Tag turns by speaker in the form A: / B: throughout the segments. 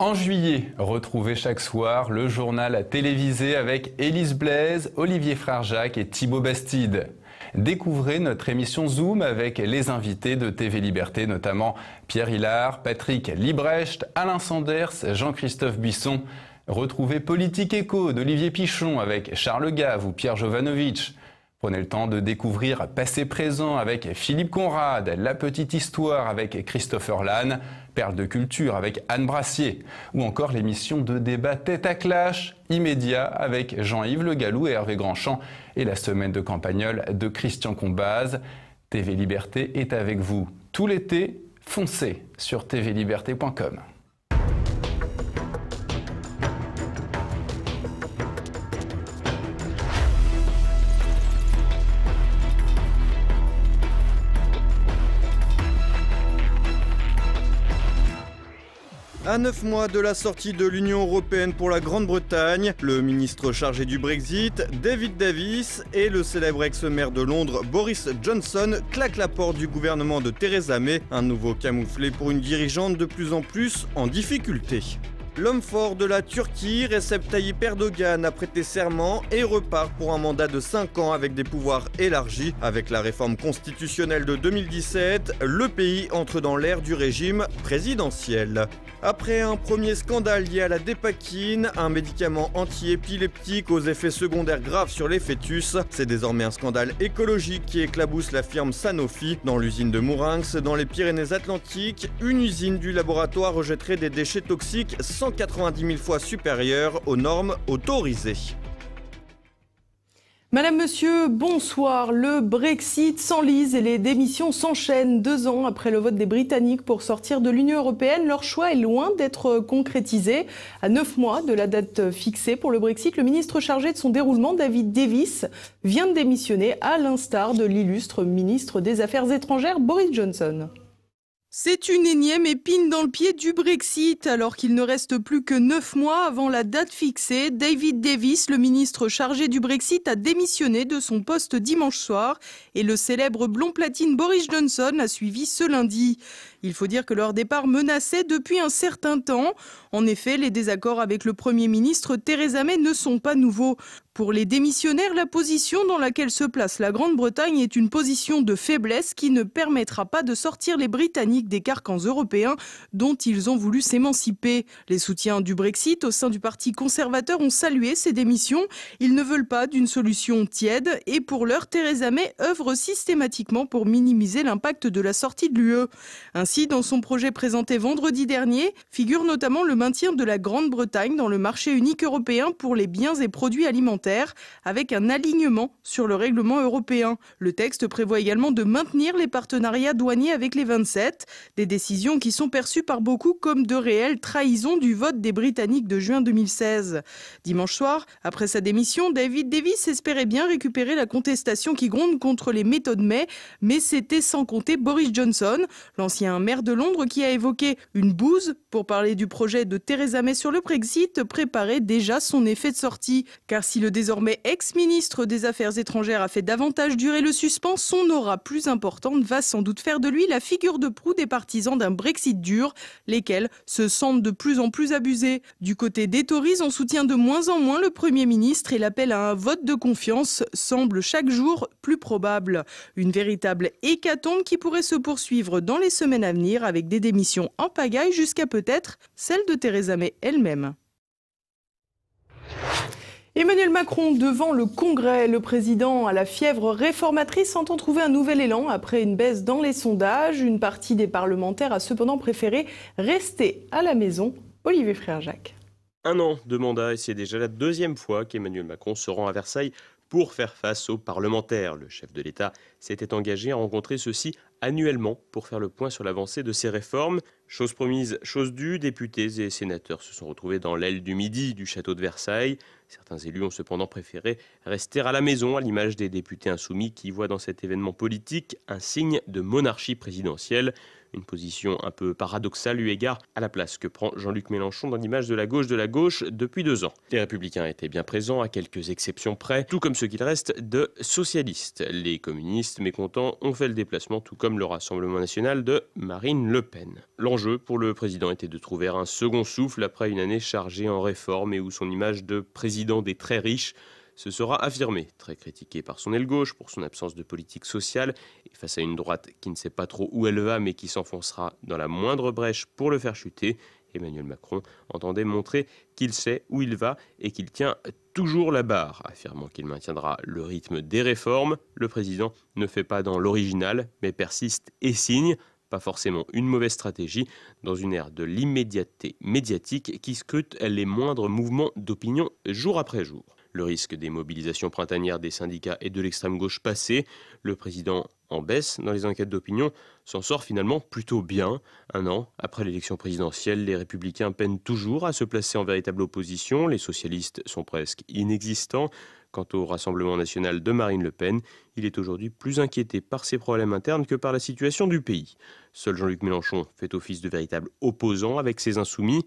A: En juillet, retrouvez chaque soir le journal télévisé avec Élise Blaise, Olivier Frère-Jacques et Thibaut Bastide. Découvrez notre émission Zoom avec les invités de TV Liberté, notamment Pierre Hillard, Patrick Liebrecht, Alain Sanders, Jean-Christophe Buisson. Retrouvez Politique Éco d'Olivier Pichon avec Charles Gave ou Pierre Jovanovic. Prenez le temps de découvrir Passé Présent avec Philippe Conrad, La Petite Histoire avec Christopher Lannes, Perles de Culture avec Anne Brassier, ou encore l'émission de débat Tête à Clash, Immédiat avec Jean-Yves Le Gallou et Hervé Grandchamp, et la semaine de Campagnole de Christian Combaz. TV Liberté est avec vous tout l'été. Foncez sur tvliberté.com.
B: À 9 mois de la sortie de l'Union européenne pour la Grande-Bretagne, le ministre chargé du Brexit, David Davis, et le célèbre ex-maire de Londres, Boris Johnson, claquent la porte du gouvernement de Theresa May, un nouveau camouflet pour une dirigeante de plus en plus en difficulté. L'homme fort de la Turquie, Recep Tayyip Erdogan, a prêté serment et repart pour un mandat de 5 ans avec des pouvoirs élargis. Avec la réforme constitutionnelle de 2017, le pays entre dans l'ère du régime présidentiel. Après un premier scandale lié à la dépakine, un médicament anti-épileptique aux effets secondaires graves sur les fœtus, c'est désormais un scandale écologique qui éclabousse la firme Sanofi. Dans l'usine de Mourinx, dans les Pyrénées-Atlantiques, une usine du laboratoire rejetterait des déchets toxiques 190 000 fois supérieurs aux normes autorisées.
C: Madame, Monsieur, bonsoir. Le Brexit s'enlise et les démissions s'enchaînent. 2 ans après le vote des Britanniques pour sortir de l'Union européenne, leur choix est loin d'être concrétisé. À 9 mois de la date fixée pour le Brexit, le ministre chargé de son déroulement, David Davis, vient de démissionner, à l'instar de l'illustre ministre des Affaires étrangères, Boris Johnson. C'est une énième épine dans le pied du Brexit. Alors qu'il ne reste plus que 9 mois avant la date fixée, David Davis, le ministre chargé du Brexit, a démissionné de son poste dimanche soir et le célèbre blond platine Boris Johnson a suivi ce lundi. Il faut dire que leur départ menaçait depuis un certain temps. En effet, les désaccords avec le Premier ministre Theresa May ne sont pas nouveaux. Pour les démissionnaires, la position dans laquelle se place la Grande-Bretagne est une position de faiblesse qui ne permettra pas de sortir les Britanniques des carcans européens dont ils ont voulu s'émanciper. Les soutiens du Brexit au sein du Parti conservateur ont salué ces démissions. Ils ne veulent pas d'une solution tiède et pour l'heure, Theresa May œuvre systématiquement pour minimiser l'impact de la sortie de l'UE. Ainsi, dans son projet présenté vendredi dernier, figure notamment le maintien de la Grande-Bretagne dans le marché unique européen pour les biens et produits alimentaires, avec un alignement sur le règlement européen. Le texte prévoit également de maintenir les partenariats douaniers avec les 27, des décisions qui sont perçues par beaucoup comme de réelles trahisons du vote des Britanniques de juin 2016. Dimanche soir, après sa démission, David Davis espérait bien récupérer la contestation qui gronde contre les méthodes May, mais c'était sans compter Boris Johnson, l'ancien maire de Londres qui a évoqué une bouse pour parler du projet de Theresa May sur le Brexit, préparait déjà son effet de sortie. Car si le désormais ex-ministre des Affaires étrangères a fait davantage durer le suspense, son aura plus importante va sans doute faire de lui la figure de proue des partisans d'un Brexit dur, lesquels se sentent de plus en plus abusés. Du côté des Tories, on soutient de moins en moins le Premier ministre et l'appel à un vote de confiance semble chaque jour plus probable. Une véritable hécatombe qui pourrait se poursuivre dans les semaines à venir avec des démissions en pagaille jusqu'à peut-être celle de Theresa May elle-même. Emmanuel Macron devant le Congrès. Le président à la fièvre réformatrice entend trouver un nouvel élan après une baisse dans les sondages. Une partie des parlementaires a cependant préféré rester à la maison. Olivier Frère-Jacques.
D: 1 an de mandat et c'est déjà la 2e fois qu'Emmanuel Macron se rend à Versailles pour faire face aux parlementaires. Le chef de l'État s'était engagé à rencontrer ceux-ci annuellement pour faire le point sur l'avancée de ces réformes. Chose promise, chose due, députés et sénateurs se sont retrouvés dans l'aile du midi du château de Versailles. Certains élus ont cependant préféré rester à la maison, à l'image des députés insoumis qui voient dans cet événement politique un signe de monarchie présidentielle. Une position un peu paradoxale eu égard à la place que prend Jean-Luc Mélenchon dans l'image de la gauche depuis 2 ans. Les Républicains étaient bien présents, à quelques exceptions près, tout comme ce qu'il reste de socialistes. Les communistes mécontents ont fait le déplacement, tout comme le Rassemblement national de Marine Le Pen. L'enjeu pour le président était de trouver un second souffle après une année chargée en réformes et où son image de président des très riches se sera affirmé, très critiqué par son aile gauche pour son absence de politique sociale et face à une droite qui ne sait pas trop où elle va mais qui s'enfoncera dans la moindre brèche pour le faire chuter. Emmanuel Macron entendait montrer qu'il sait où il va et qu'il tient toujours la barre, affirmant qu'il maintiendra le rythme des réformes. Le président ne fait pas dans l'original mais persiste et signe. Pas forcément une mauvaise stratégie dans une ère de l'immédiateté médiatique qui scrute les moindres mouvements d'opinion jour après jour. Le risque des mobilisations printanières des syndicats et de l'extrême gauche passé, le président en baisse dans les enquêtes d'opinion s'en sort finalement plutôt bien. 1 an après l'élection présidentielle, les Républicains peinent toujours à se placer en véritable opposition. Les socialistes sont presque inexistants. Quant au Rassemblement national de Marine Le Pen, il est aujourd'hui plus inquiété par ses problèmes internes que par la situation du pays. Seul Jean-Luc Mélenchon fait office de véritable opposant avec ses insoumis.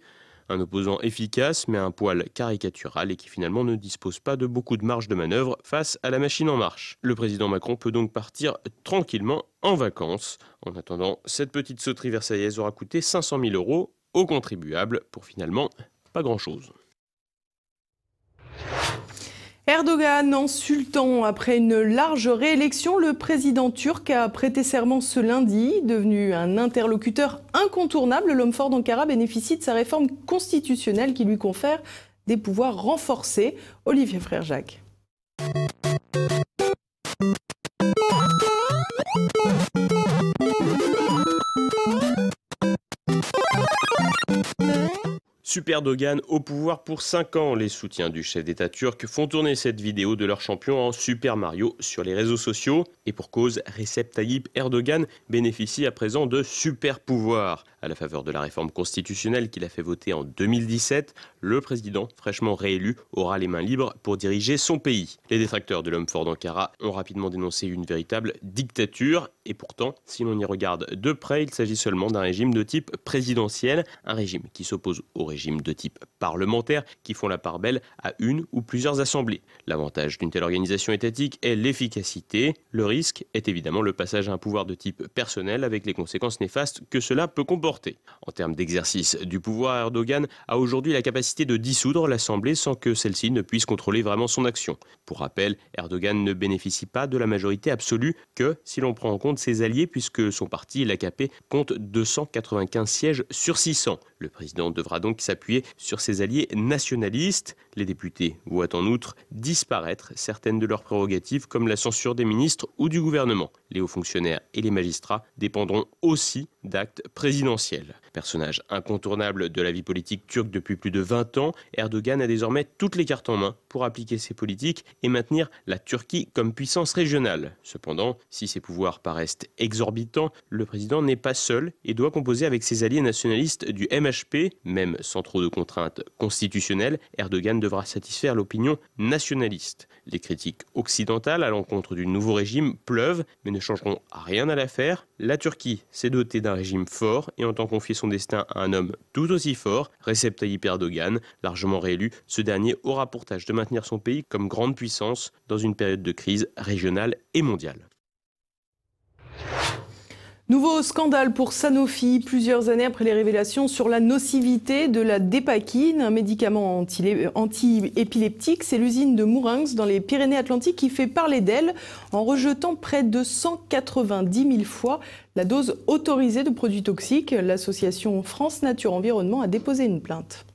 D: Un opposant efficace mais un poil caricatural et qui finalement ne dispose pas de beaucoup de marge de manœuvre face à la machine en marche. Le président Macron peut donc partir tranquillement en vacances. En attendant, cette petite sauterie versaillaise aura coûté 500 000 € aux contribuables pour finalement pas grand-chose.
C: Erdogan insultant. Après une large réélection, le président turc a prêté serment ce lundi. Devenu un interlocuteur incontournable, l'homme fort d'Ankara bénéficie de sa réforme constitutionnelle qui lui confère des pouvoirs renforcés. Olivier Frère-Jacques.
D: Super Erdogan au pouvoir pour 5 ans. Les soutiens du chef d'État turc font tourner cette vidéo de leur champion en Super Mario sur les réseaux sociaux. Et pour cause, Recep Tayyip Erdogan bénéficie à présent de super pouvoirs. À la faveur de la réforme constitutionnelle qu'il a fait voter en 2017, le président, fraîchement réélu, aura les mains libres pour diriger son pays. Les détracteurs de l'homme fort d'Ankara ont rapidement dénoncé une véritable dictature. Et pourtant, si l'on y regarde de près, il s'agit seulement d'un régime de type présidentiel, un régime qui s'oppose au régime de type parlementaire qui font la part belle à une ou plusieurs assemblées. L'avantage d'une telle organisation étatique est l'efficacité. Le risque est évidemment le passage à un pouvoir de type personnel avec les conséquences néfastes que cela peut comporter. En termes d'exercice du pouvoir, Erdogan a aujourd'hui la capacité de dissoudre l'Assemblée sans que celle-ci ne puisse contrôler vraiment son action. Pour rappel, Erdogan ne bénéficie pas de la majorité absolue que si l'on prend en compte ses alliés puisque son parti, l'AKP, compte 295 sièges sur 600. Le président devra donc s'appuyer sur ses alliés nationalistes. Les députés voient en outre disparaître certaines de leurs prérogatives comme la censure des ministres ou du gouvernement. Les hauts fonctionnaires et les magistrats dépendront aussi d'actes présidentiels. Personnage incontournable de la vie politique turque depuis plus de 20 ans, Erdogan a désormais toutes les cartes en main pour appliquer ses politiques et maintenir la Turquie comme puissance régionale. Cependant, si ses pouvoirs paraissent exorbitants, le président n'est pas seul et doit composer avec ses alliés nationalistes du MHP. Même sans trop de contraintes constitutionnelles, Erdogan devra satisfaire l'opinion nationaliste. Les critiques occidentales à l'encontre du nouveau régime pleuvent, mais ne changeront rien à l'affaire. La Turquie s'est dotée d'un régime fort et entend confier son destin à un homme tout aussi fort, Recep Tayyip Erdogan. Largement réélu, ce dernier aura pour tâche de maintenir son pays comme grande puissance dans une période de crise régionale et mondiale.
C: Nouveau scandale pour Sanofi, plusieurs années après les révélations sur la nocivité de la dépakine, un médicament anti-épileptique. C'est l'usine de Mourenx dans les Pyrénées-Atlantiques qui fait parler d'elle en rejetant près de 190 000 fois la dose autorisée de produits toxiques. L'association France Nature Environnement a déposé une plainte.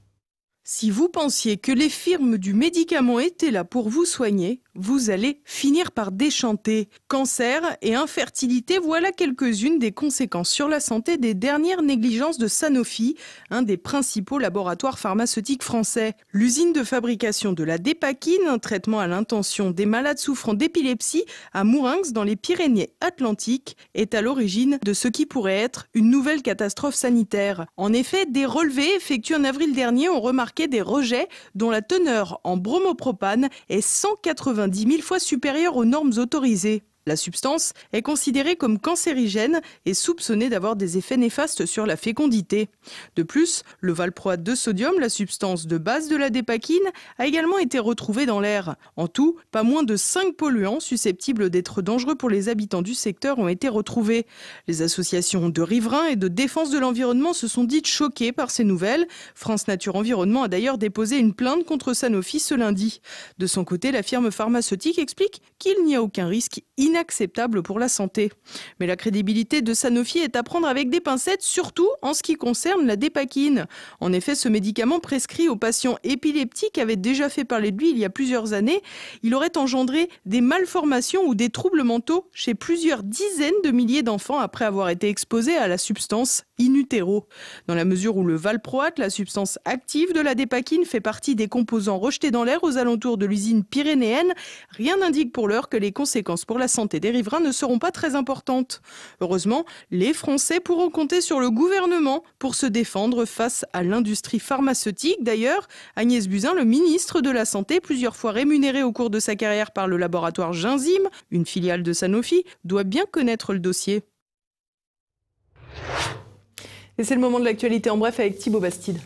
C: Si vous pensiez que les firmes du médicament étaient là pour vous soigner, vous allez finir par déchanter. Cancer et infertilité, voilà quelques-unes des conséquences sur la santé des dernières négligences de Sanofi, un des principaux laboratoires pharmaceutiques français. L'usine de fabrication de la dépakine, un traitement à l'intention des malades souffrant d'épilepsie à Mourenx dans les Pyrénées-Atlantiques, est à l'origine de ce qui pourrait être une nouvelle catastrophe sanitaire. En effet, des relevés effectués en avril dernier ont remarqué des rejets dont la teneur en bromopropane est 190 000 fois supérieure aux normes autorisées. La substance est considérée comme cancérigène et soupçonnée d'avoir des effets néfastes sur la fécondité. De plus, le valproate de sodium, la substance de base de la dépakine, a également été retrouvé dans l'air. En tout, pas moins de 5 polluants susceptibles d'être dangereux pour les habitants du secteur ont été retrouvés. Les associations de riverains et de défense de l'environnement se sont dites choquées par ces nouvelles. France Nature Environnement a d'ailleurs déposé une plainte contre Sanofi ce lundi. De son côté, la firme pharmaceutique explique qu'il n'y a aucun risque inacceptable pour la santé. Mais la crédibilité de Sanofi est à prendre avec des pincettes, surtout en ce qui concerne la dépakine. En effet, ce médicament prescrit aux patients épileptiques avait déjà fait parler de lui il y a plusieurs années. Il aurait engendré des malformations ou des troubles mentaux chez plusieurs dizaines de milliers d'enfants après avoir été exposés à la substance in utero. Dans la mesure où le valproate, la substance active de la dépakine, fait partie des composants rejetés dans l'air aux alentours de l'usine pyrénéenne, rien n'indique pour l'heure que les conséquences pour la santé des riverains ne seront pas très importantes. Heureusement, les Français pourront compter sur le gouvernement pour se défendre face à l'industrie pharmaceutique. D'ailleurs, Agnès Buzyn, le ministre de la Santé, plusieurs fois rémunéré au cours de sa carrière par le laboratoire Genzym, une filiale de Sanofi, doit bien connaître le dossier. Et c'est le moment de l'actualité en bref avec Thibaut Bastide.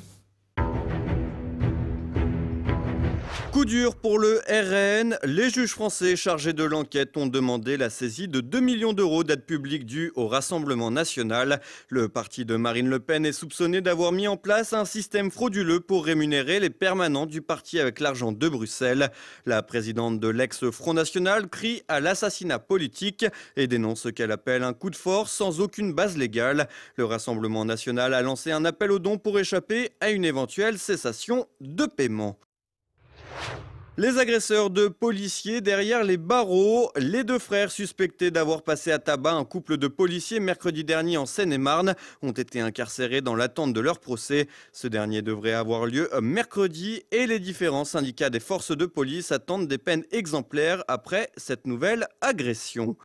B: Coup dur pour le RN. Les juges français chargés de l'enquête ont demandé la saisie de 2 millions d'euros d'aide publique due au Rassemblement national. Le parti de Marine Le Pen est soupçonné d'avoir mis en place un système frauduleux pour rémunérer les permanents du parti avec l'argent de Bruxelles. La présidente de l'ex-Front National crie à l'assassinat politique et dénonce ce qu'elle appelle un coup de force sans aucune base légale. Le Rassemblement national a lancé un appel aux dons pour échapper à une éventuelle cessation de paiement. Les agresseurs de policiers derrière les barreaux. Les deux frères suspectés d'avoir passé à tabac un couple de policiers mercredi dernier en Seine-et-Marne ont été incarcérés dans l'attente de leur procès. Ce dernier devrait avoir lieu mercredi et les différents syndicats des forces de police attendent des peines exemplaires après cette nouvelle agression.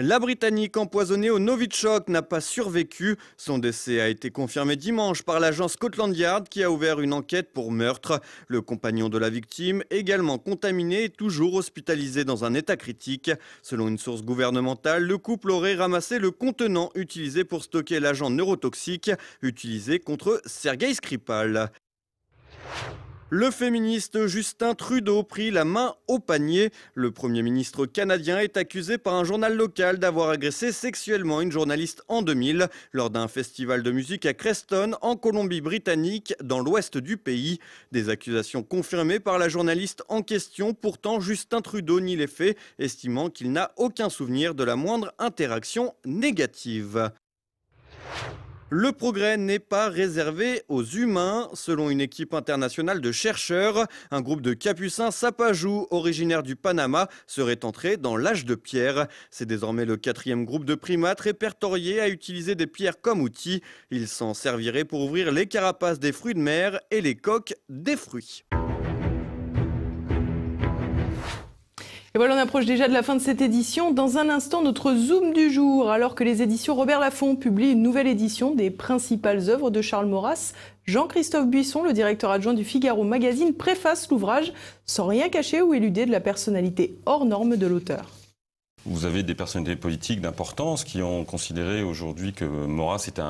B: La Britannique empoisonnée au Novichok n'a pas survécu. Son décès a été confirmé dimanche par l'agence Scotland Yard qui a ouvert une enquête pour meurtre. Le compagnon de la victime, également contaminé, est toujours hospitalisé dans un état critique. Selon une source gouvernementale, le couple aurait ramassé le contenant utilisé pour stocker l'agent neurotoxique utilisé contre Sergei Skripal. Le féministe Justin Trudeau prit la main au panier. Le Premier ministre canadien est accusé par un journal local d'avoir agressé sexuellement une journaliste en 2000 lors d'un festival de musique à Creston, en Colombie-Britannique, dans l'ouest du pays. Des accusations confirmées par la journaliste en question. Pourtant, Justin Trudeau nie les faits, estimant qu'il n'a aucun souvenir de la moindre interaction négative. Le progrès n'est pas réservé aux humains. Selon une équipe internationale de chercheurs, un groupe de capucins sapajous originaires du Panama serait entré dans l'âge de pierre. C'est désormais le 4e groupe de primates répertoriés à utiliser des pierres comme outil. Ils s'en serviraient pour ouvrir les carapaces des fruits de mer et les coques des fruits.
C: Et voilà, on approche déjà de la fin de cette édition. Dans un instant, notre Zoom du jour. Alors que les éditions Robert Laffont publient une nouvelle édition des principales œuvres de Charles Maurras, Jean-Christophe Buisson, le directeur adjoint du Figaro Magazine, préface l'ouvrage sans rien cacher ou éluder de la personnalité hors norme de l'auteur.
E: Vous avez des personnalités politiques d'importance qui ont considéré aujourd'hui que Maurras était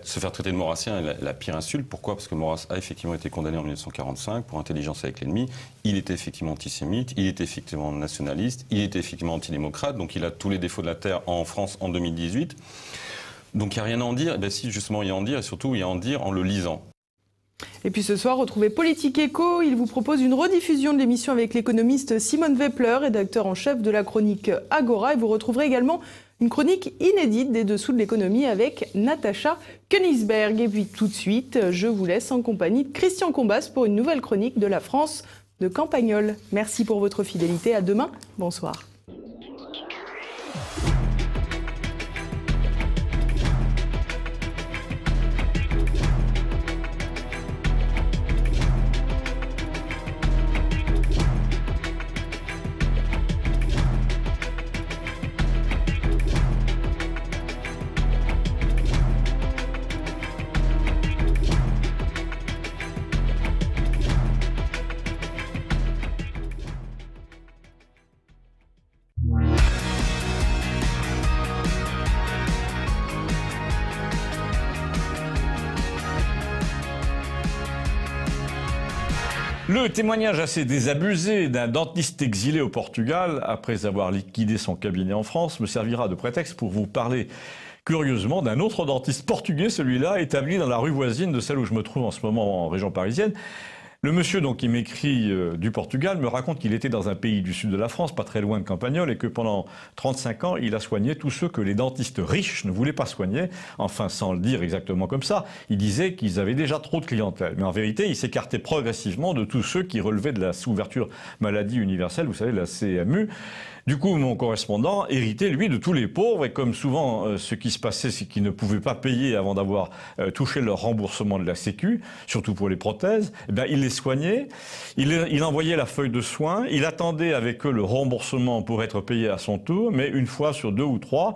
E: se faire traiter de maurassien est la pire insulte. Pourquoi ? Parce que Maurras a effectivement été condamné en 1945 pour intelligence avec l'ennemi. Il était effectivement antisémite, il était effectivement nationaliste, il était effectivement antidémocrate. Donc il a tous les défauts de la terre en France en 2018. Donc il n'y a rien à en dire. Et bien si, justement, il y a à en dire, et surtout il y a à en dire en le lisant.
C: Et puis ce soir, retrouvez Politique Éco. Il vous propose une rediffusion de l'émission avec l'économiste Simone Weppler, rédacteur en chef de la chronique Agora. Et vous retrouverez également une chronique inédite des Dessous de l'économie avec Natacha Koenigsberg. Et puis tout de suite, je vous laisse en compagnie de Christian Combas pour une nouvelle chronique de la France de Campagnol. Merci pour votre fidélité. À demain. Bonsoir.
F: Le témoignage assez désabusé d'un dentiste exilé au Portugal, après avoir liquidé son cabinet en France, me servira de prétexte pour vous parler curieusement d'un autre dentiste portugais, celui-là établi dans la rue voisine de celle où je me trouve en ce moment en région parisienne. Le monsieur donc qui m'écrit du Portugal me raconte qu'il était dans un pays du sud de la France, pas très loin de Campagnol, et que pendant 35 ans, il a soigné tous ceux que les dentistes riches ne voulaient pas soigner. Enfin, sans le dire exactement comme ça, il disait qu'ils avaient déjà trop de clientèle. Mais en vérité, il s'écartait progressivement de tous ceux qui relevaient de la sous-ouverture maladie universelle, vous savez, la CMU. Du coup, mon correspondant héritait, lui, de tous les pauvres. Et comme souvent, ce qui se passait, c'est qu'ils ne pouvaient pas payer avant d'avoir touché leur remboursement de la Sécu, surtout pour les prothèses. Eh bien, il les soignait, il envoyait la feuille de soins, il attendait avec eux le remboursement pour être payé à son tour, mais une fois sur 2 ou 3,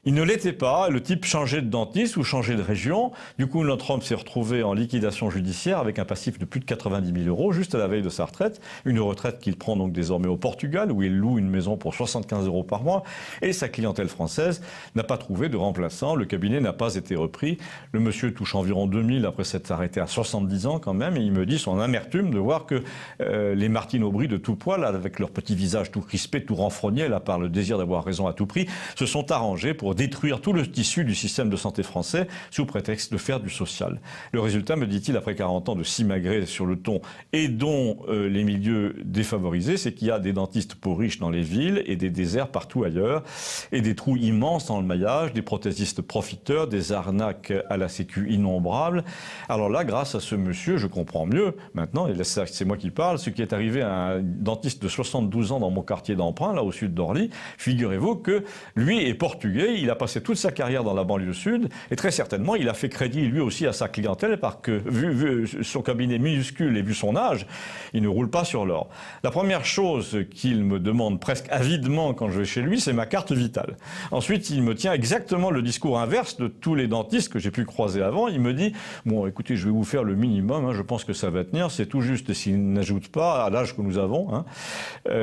F: il ne l'était pas, le type changeait de dentiste ou changeait de région. Du coup, notre homme s'est retrouvé en liquidation judiciaire avec un passif de plus de 90 000 euros, juste à la veille de sa retraite. Une retraite qu'il prend donc désormais au Portugal, où il loue une maison pour 75 euros par mois. Et sa clientèle française n'a pas trouvé de remplaçant. Le cabinet n'a pas été repris. Le monsieur touche environ 2000 après s'être arrêté à 70 ans quand même. Et il me dit son amertume de voir que les Martine Aubry de tout poil, avec leur petit visage tout crispé, tout renfrogné, là par le désir d'avoir raison à tout prix, se sont arrangés pour détruire tout le tissu du système de santé français sous prétexte de faire du social. Le résultat, me dit-il, après 40 ans de simagrée sur le ton et dont les milieux défavorisés, c'est qu'il y a des dentistes pour riches dans les villes et des déserts partout ailleurs, et des trous immenses dans le maillage, des prothésistes profiteurs, des arnaques à la sécu innombrables. Alors là, grâce à ce monsieur, je comprends mieux maintenant, et c'est moi qui parle, ce qui est arrivé à un dentiste de 72 ans dans mon quartier d'emprunt, là au sud d'Orly. Figurez-vous que lui est portugais, il a passé toute sa carrière dans la banlieue sud et très certainement il a fait crédit lui aussi à sa clientèle parce que vu son cabinet minuscule et vu son âge, il ne roule pas sur l'or. La première chose qu'il me demande presque avidement quand je vais chez lui, c'est ma carte vitale. Ensuite, il me tient exactement le discours inverse de tous les dentistes que j'ai pu croiser avant. Il me dit « Bon, écoutez, je vais vous faire le minimum, hein, je pense que ça va tenir, c'est tout juste. Et s'il n'ajoute pas à l'âge que nous avons, hein,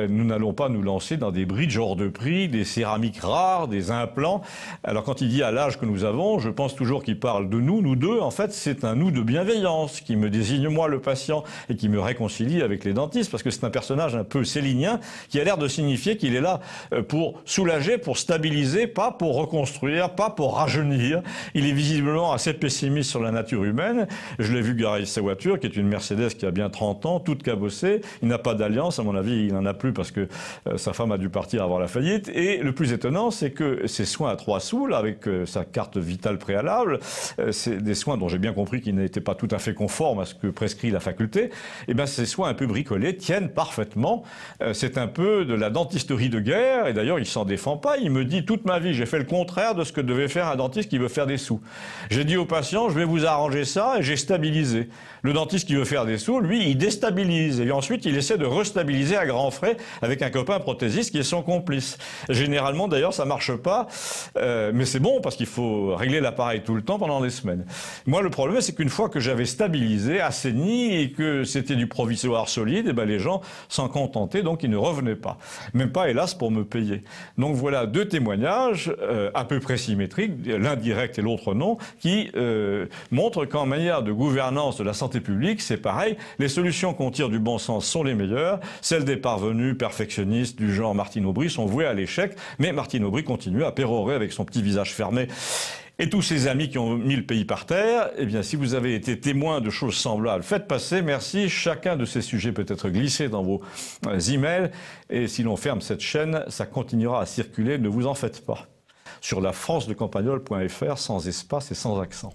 F: nous n'allons pas nous lancer dans des bridges hors de prix, des céramiques rares, des implants. » Alors quand il dit à l'âge que nous avons, je pense toujours qu'il parle de nous, nous deux. En fait, c'est un nous de bienveillance qui me désigne moi le patient et qui me réconcilie avec les dentistes parce que c'est un personnage un peu célinien qui a l'air de signifier qu'il est là pour soulager, pour stabiliser, pas pour reconstruire, pas pour rajeunir. Il est visiblement assez pessimiste sur la nature humaine. Je l'ai vu garer sa voiture, qui est une Mercedes qui a bien 30 ans, toute cabossée. Il n'a pas d'alliance, à mon avis, il n'en a plus parce que sa femme a dû partir avant la faillite. Et le plus étonnant, c'est que ses soins à 3 sous, là, avec sa carte vitale préalable, c'est des soins dont j'ai bien compris qu'ils n'étaient pas tout à fait conformes à ce que prescrit la faculté, et bien ces soins un peu bricolés tiennent parfaitement. C'est un peu de la dentisterie de guerre, et d'ailleurs il s'en défend pas. Il me dit toute ma vie j'ai fait le contraire de ce que devait faire un dentiste qui veut faire des sous. J'ai dit au patient je vais vous arranger ça et j'ai stabilisé. Le dentiste qui veut faire des sous, lui, il déstabilise et ensuite il essaie de restabiliser à grands frais avec un copain prothésiste qui est son complice. Généralement d'ailleurs ça marche pas, mais c'est bon parce qu'il faut régler l'appareil tout le temps pendant des semaines. Moi le problème c'est qu'une fois que j'avais stabilisé, assaini et que c'était du provisoire solide, et ben les gens s'en contentaient donc ils ne revenaient pas. Même pas hélas pour me payer. Donc voilà deux témoignages à peu près symétriques, l'un direct et l'autre non, qui montrent qu'en manière de gouvernance de la santé publique, c'est pareil. Les solutions qu'on tire du bon sens sont les meilleures. Celles des parvenus perfectionnistes du genre Martine Aubry sont vouées à l'échec. Mais Martine Aubry continue à pérorer avec son petit visage fermé. Et tous ses amis qui ont mis le pays par terre, eh bien, si vous avez été témoin de choses semblables, faites passer, merci. Chacun de ces sujets peut être glissé dans vos emails. Et si l'on ferme cette chaîne, ça continuera à circuler, ne vous en faites pas. Sur la francedecampagnol.fr, sans espace et sans accent.